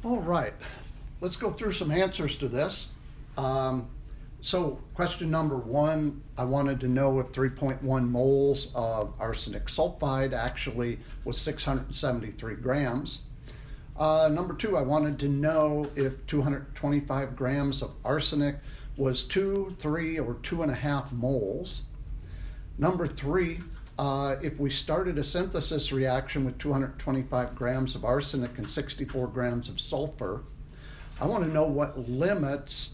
All right, let's go through some answers to this. Um, so question number one, I wanted to know if 3.1 moles of arsenic sulfide actually was 673 grams. Number two, I wanted to know if 225 grams of arsenic was 2, 3, or 2.5 moles. Number three, if we started a synthesis reaction with 225 grams of arsenic and 64 grams of sulfur, I want to know what limits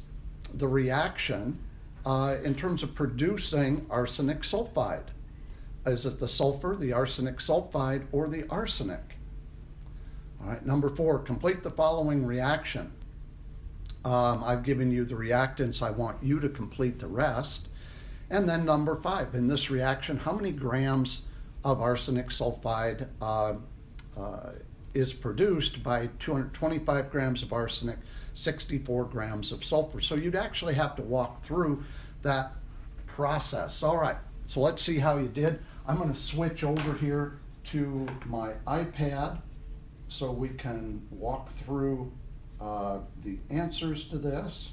the reaction in terms of producing arsenic sulfide. Is it the sulfur, the arsenic sulfide, or the arsenic? All right, number four, complete the following reaction. I've given you the reactants. I want you to complete the rest. And then number five, in this reaction, how many grams of arsenic sulfide is produced by 225 grams of arsenic, 64 grams of sulfur? So you'd actually have to walk through that process. All right, so let's see how you did. I'm going to switch over here to my iPad so we can walk through the answers to this.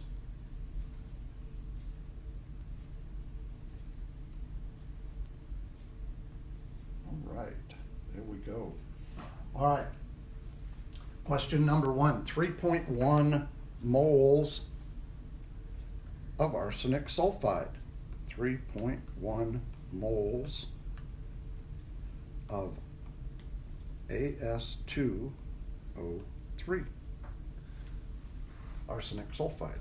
All right, there we go. All right, question number one, 3.1 moles of arsenic sulfide. 3.1 moles of As2O3, arsenic sulfide.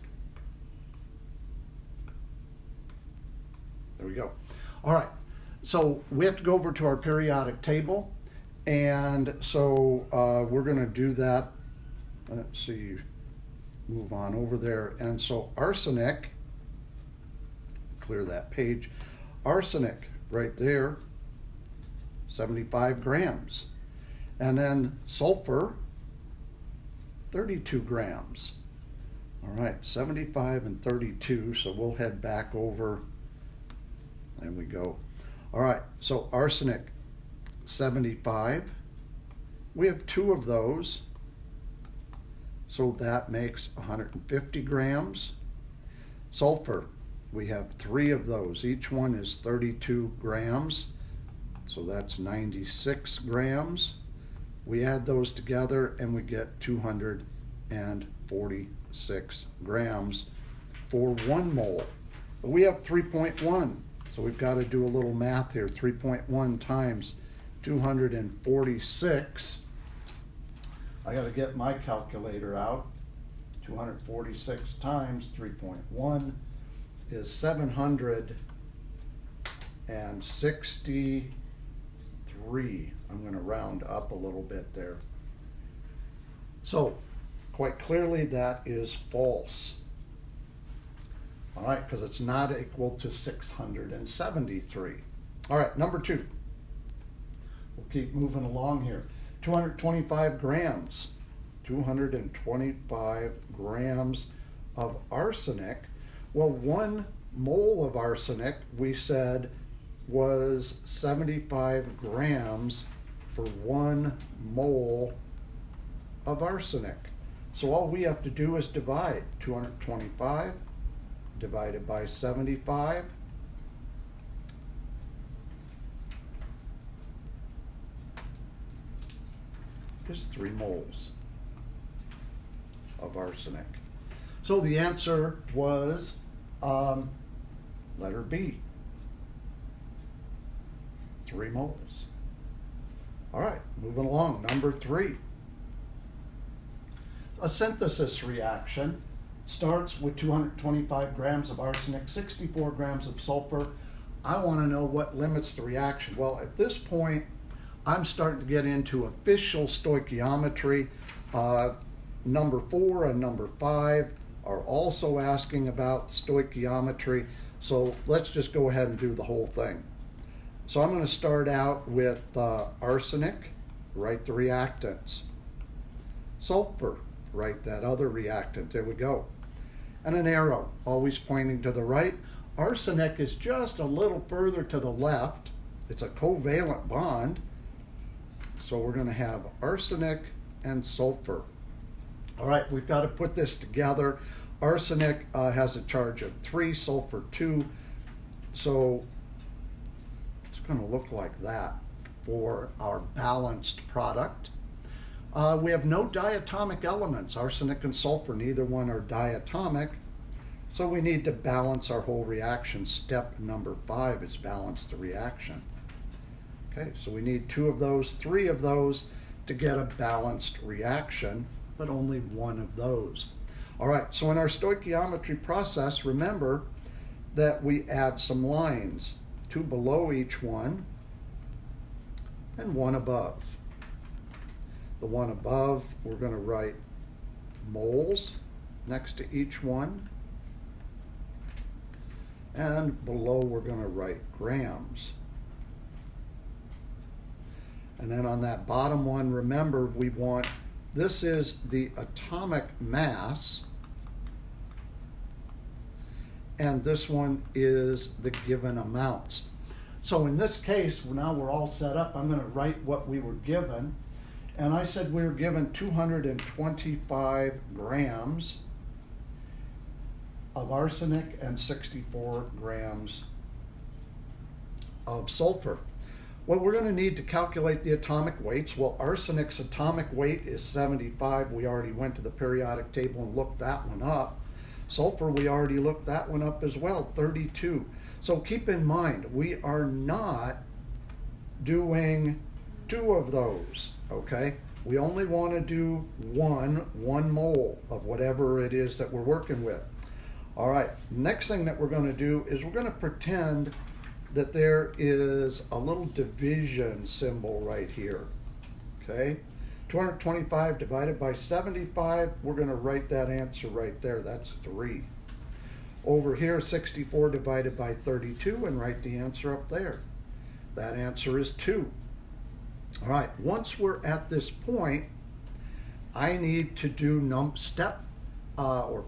There we go. All right, so we have to go over to our periodic table, and so we're going to do that. Let's see, move on over there. And so arsenic, clear that page, arsenic right there, 75 grams. And then sulfur, 32 grams. All right, 75 and 32, so we'll head back over. There we go. All right, so arsenic, 75. We have two of those, so that makes 150 grams. Sulfur, we have three of those. Each one is 32 grams, so that's 96 grams. We add those together and we get 246 grams for 1 mole. But we have 3.1, so we've got to do a little math here. 3.1 times 246. I got to get my calculator out. 246 times 3.1 is 763. I'm going to round up a little bit there. So quite clearly that is false. All right, because it's not equal to 673. All right, number two. We'll keep moving along here. 225 grams. 225 grams of arsenic. Well, 1 mole of arsenic, we said, was 75 grams for 1 mole of arsenic. So all we have to do is divide 225 divided by 75. Is 3 moles of arsenic. So the answer was letter B, 3 moles. All right, moving along. Number 3. A synthesis reaction starts with 225 grams of arsenic, 64 grams of sulfur. I want to know what limits the reaction. Well, at this point, I'm starting to get into official stoichiometry. Number 4 and number 5 are also asking about stoichiometry. So let's just go ahead and do the whole thing. So I'm going to start out with arsenic, write the reactants. Sulfur, write that other reactant. There we go. And an arrow, always pointing to the right. Arsenic is just a little further to the left. It's a covalent bond. So we're going to have arsenic and sulfur. All right, we've got to put this together. Arsenic has a charge of 3, sulfur 2, so it's going to look like that for our balanced product. We have no diatomic elements. Arsenic and sulfur, neither one are diatomic, so we need to balance our whole reaction. Step number 5 is balance the reaction. Okay, so we need 2 of those, 3 of those to get a balanced reaction, but only 1 of those. All right, so in our stoichiometry process, remember that we add some lines, 2 below each one and 1 above. The one above, we're going to write moles next to each one, and below we're going to write grams. And then on that bottom one, remember we want, this is the atomic mass, and this one is the given amounts. So in this case, now we're all set up. I'm going to write what we were given. And I said we were given 225 grams of arsenic and 64 grams of sulfur. Well, we're going to need to calculate the atomic weights. Well, arsenic's atomic weight is 75. We already went to the periodic table and looked that one up. Sulfur, we already looked that one up as well, 32. So keep in mind, we are not doing 2 of those, okay? We only want to do one mole of whatever it is that we're working with. All right, next thing that we're going to do is we're going to pretend that there is a little division symbol right here, okay? 225 divided by 75, we're going to write that answer right there. That's 3. Over here, 64 divided by 32, and write the answer up there. That answer is 2. All right, once we're at this point, I need to do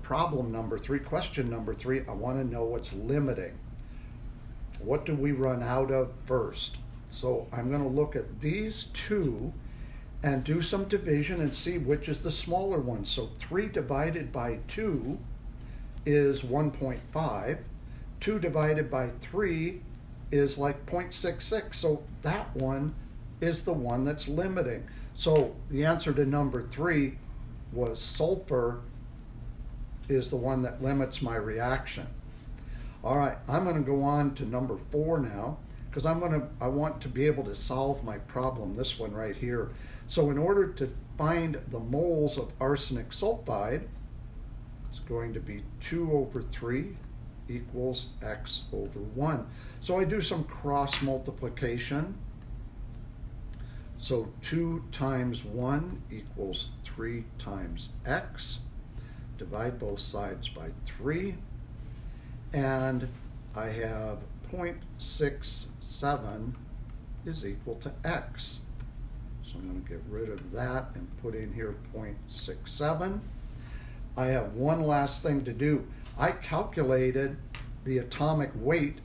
problem number 3, question number 3. I want to know what's limiting. What do we run out of first? So I'm going to look at these 2 and do some division and see which is the smaller one. So 3 divided by 2 is 1.5. 2 divided by 3 is like 0.66. So that one is the one that's limiting. So the answer to number 3 was sulfur is the one that limits my reaction. All right, I'm going to go on to number 4 now, because I want to be able to solve my problem, this one right here. So in order to find the moles of arsenic sulfide, it's going to be 2 over 3 equals x over 1. So I do some cross multiplication. So 2 times 1 equals 3 times x. Divide both sides by 3. And I have 0.67 is equal to x. So I'm going to get rid of that and put in here 0.67. I have one last thing to do. I calculated the atomic weight,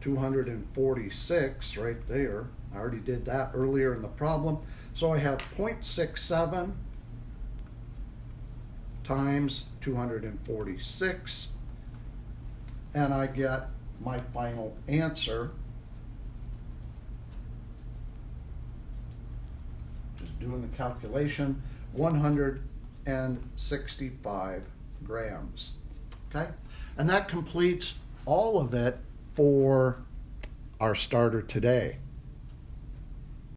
246 right there. I already did that earlier in the problem. So I have 0.67 times 246, and I get my final answer. Just doing the calculation, 165 grams. Okay, and that completes all of it for our starter today.